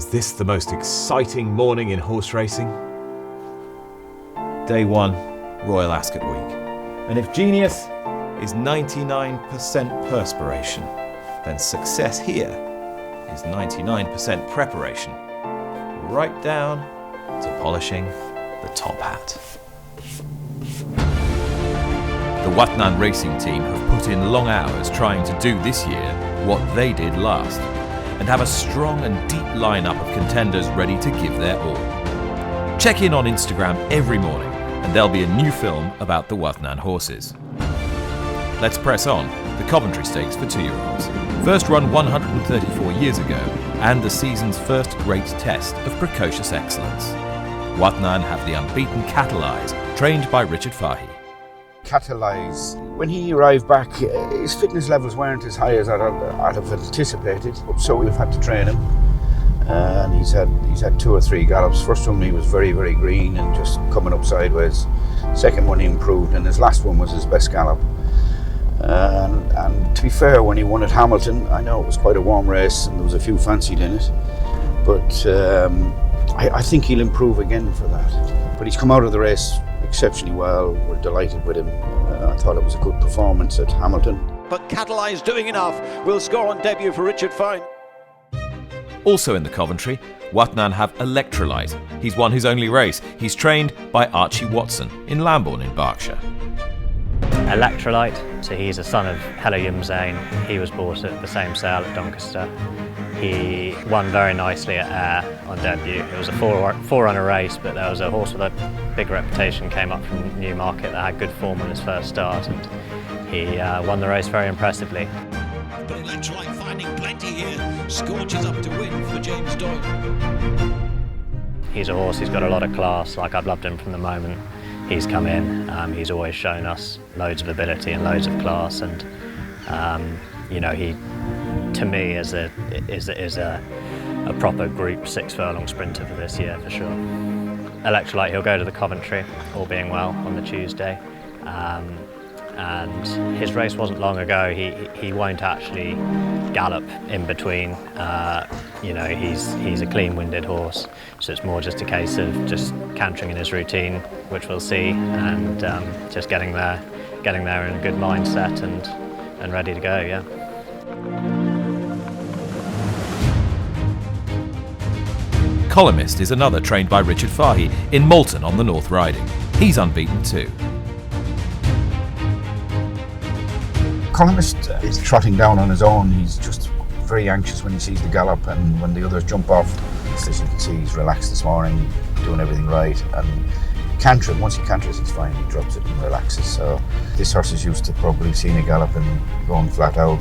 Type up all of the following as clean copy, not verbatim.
Is this the most exciting morning in horse racing? Day 1, Royal Ascot week. And if genius is 99% perspiration, then success here is 99% preparation, right down to polishing the top hat. The Wathnan racing team have put in long hours trying to do this year what they did last, and have a strong and deep lineup of contenders ready to give their all. Check in on Instagram every morning and there'll be a new film about the Wathnan horses. Let's press on, the Coventry Stakes for 2-year-olds. First run 134 years ago and the season's first great test of precocious excellence. Wathnan have the unbeaten Catalyse, trained by Richard Fahey. Catalyse, when he arrived back, his fitness levels weren't as high as I'd have anticipated, so we've had to train him. And he's had 2 or 3 gallops. First one he was very, very green and just coming up sideways. Second one he improved, and his last one was his best gallop. And to be fair, when he won at Hamilton, I know it was quite a warm race and there was a few fancied in it, but I think he'll improve again for that. But he's come out of the race exceptionally well. We're delighted with him. I thought it was a good performance at Hamilton. But Catalyse doing enough. Will score on debut for Richard Fahey. Also in the Coventry, Wathnan have Electrolyte. He's won his only race. He's trained by Archie Watson in Lambourne in Berkshire. Electrolyte, so he's a son of Hella Zane. He was bought at the same sale at Doncaster. He won very nicely at Ayr on debut. It was a four-runner race, but there was a horse with a big reputation came up from Newmarket that had good form on his first start, and he won the race very impressively. But Electrolyte finding plenty here, scorches up to win for James Doyle. He's a horse who's got a lot of class. Like, I've loved him from the moment he's come in. He's always shown us loads of ability and loads of class, and you know, he, to me, is a proper Group 6 furlong sprinter for this year for sure. Electrolyte, he'll go to the Coventry, all being well, on the Tuesday. And his race wasn't long ago. He won't actually gallop in between. You know, he's a clean-winded horse, so it's more just a case of just cantering in his routine, which we'll see, and just getting there in a good mindset and ready to go. Yeah. Columnist is another trained by Richard Fahey in Malton on the North Riding. He's unbeaten too. Columnist is trotting down on his own. He's just very anxious when he sees the gallop, and when the others jump off. As you can see, he's relaxed this morning, doing everything right, and cantering. Once he canters, it's fine. He drops it and relaxes. So this horse is used to probably seeing a gallop and going flat out.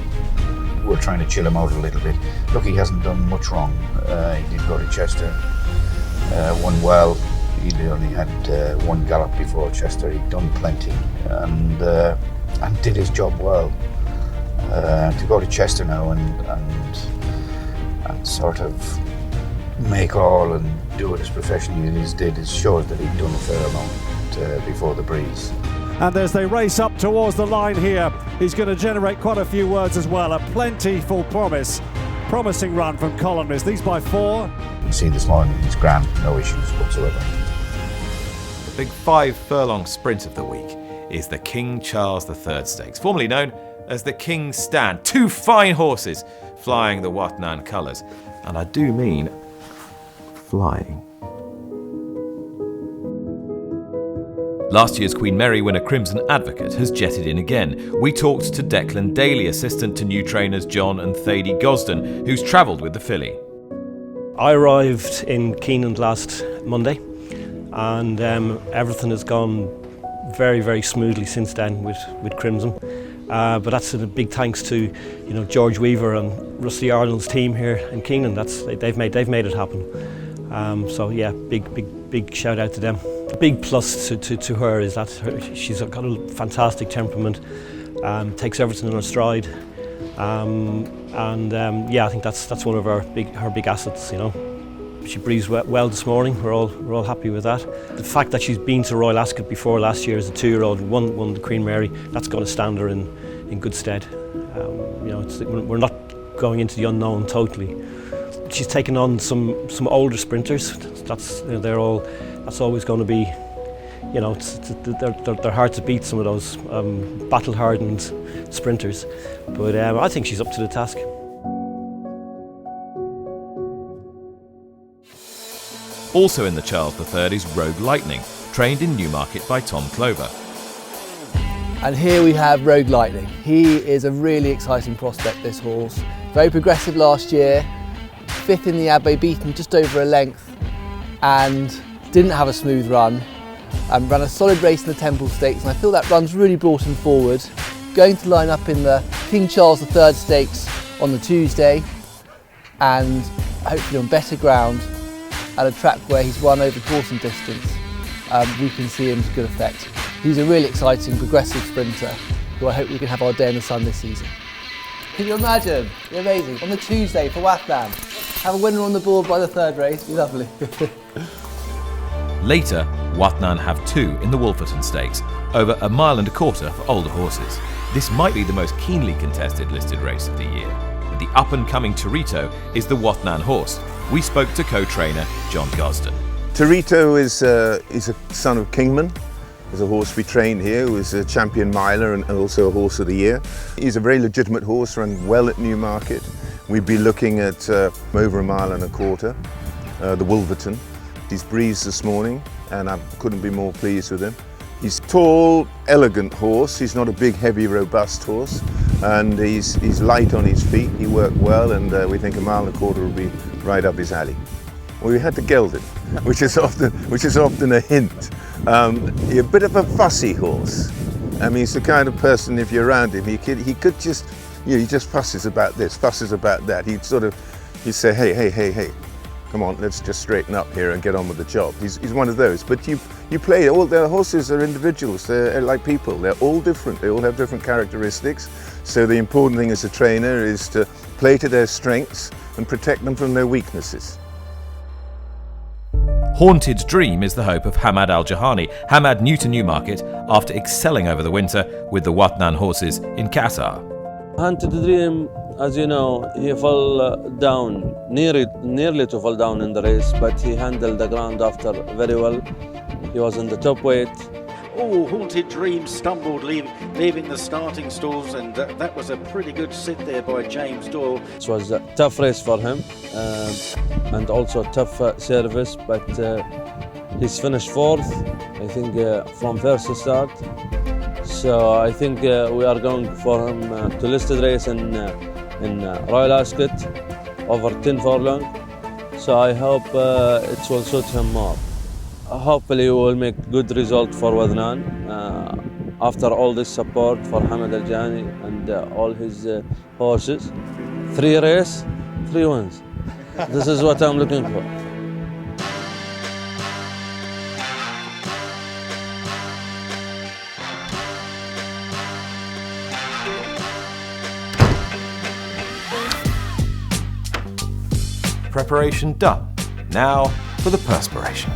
We're trying to chill him out a little bit. Look, he hasn't done much wrong. He did go to Chester, won well. He only had 1 gallop before Chester. He'd done plenty and did his job well. To go to Chester now and sort of make all and do it as professionally as he did, shows that he'd done a fair amount before the breeze. And as they race up towards the line here, he's going to generate quite a few words as well. A plentiful promising run from Columnist. These by 4. You can see this morning he's grand, no issues whatsoever. The big 5 furlong sprint of the week is the King Charles III Stakes, formerly known as the King's Stand. 2 fine horses flying the Wathnan colours, and I do mean flying. Last year's Queen Mary winner Crimson Advocate has jetted in again. We talked to Declan Daly, assistant to new trainers John and Thady Gosden, who's travelled with the filly. I arrived in Keeneland last Monday, and everything has gone very, very smoothly since then with Crimson. But that's a big thanks to George Weaver and Rusty Arnold's team here in Keeneland. They've made it happen. So yeah, big shout out to them. The big plus to her is that she's got a fantastic temperament, takes everything in her stride, yeah, I think that's one of her big assets. She breathes well this morning. We're all happy with that. The fact that she's been to Royal Ascot before last year as a 2-year-old, won the Queen Mary, that's going to stand her in good stead. We're not going into the unknown totally. she's taken on some older sprinters. That's that's always going to be, they're hard to beat, some of those battle-hardened sprinters. But I think she's up to the task. Also in the Charles III is Rogue Lightning, trained in Newmarket by Tom Clover. And here we have Rogue Lightning. He is a really exciting prospect, this horse. Very progressive last year, 5th in the Abbey, beaten just over a length, and didn't have a smooth run. Ran a solid race in the Temple Stakes, and I feel that run's really brought him forward. Going to line up in the King Charles III Stakes on the Tuesday, and hopefully on better ground at a track where he's won over course and distance. We can see him to good effect. He's a really exciting, progressive sprinter who I hope we can have our day in the sun this season. Can you imagine? It'd be amazing. On the Tuesday for Wathnan, have a winner on the board by the 3rd race. It'd be lovely. Later, Wathnan have 2 in the Wolferton Stakes, over 1.25 miles for older horses. This might be the most keenly contested listed race of the year. The up-and-coming Torito is the Wathnan horse. We spoke to co-trainer John Gosden. Torito is a son of Kingman. He's a horse we trained here, who is a champion miler and also a horse of the year. He's a very legitimate horse, run well at Newmarket. We'd be looking at over 1.25 miles, the Wolferton. He's breezed this morning and I couldn't be more pleased with him. He's tall, elegant horse. He's not a big, heavy, robust horse, and he's light on his feet. He worked well, and we think 1.25 miles will be right up his alley. Well, we had to geld him, which is often a hint. He's a bit of a fussy horse. I mean, he's the kind of person, if you're around him, he could just, he just fusses about this, fusses about that. He'd say, hey, come on, let's just straighten up here and get on with the job. He's one of those. But you play, all their horses are individuals. They're like people. They're all different. They all have different characteristics. So the important thing as a trainer is to play to their strengths and protect them from their weaknesses. Haunted Dream is the hope of Hamad Al-Jehani. Hamad new to Newmarket after excelling over the winter with the Wathnan horses in Qatar. Haunted Dream, as you know, he fell down, nearly to fall down in the race, but he handled the ground after very well. He was in the top weight. Oh, Haunted Dream stumbled leaving the starting stalls, and that was a pretty good sit there by James Doyle. It was a tough race for him and also a tough service, but he's finished 4th, I think, from first start. So I think we are going for him to listed race in Royal Ascot over 10 furlong. So I hope it will suit him more. Hopefully we will make good result for Wathnan after all this support for Hamad Al-Jehani and all his horses. 3 races, 3 wins. This is what I'm looking for. Preparation done. Now for the perspiration.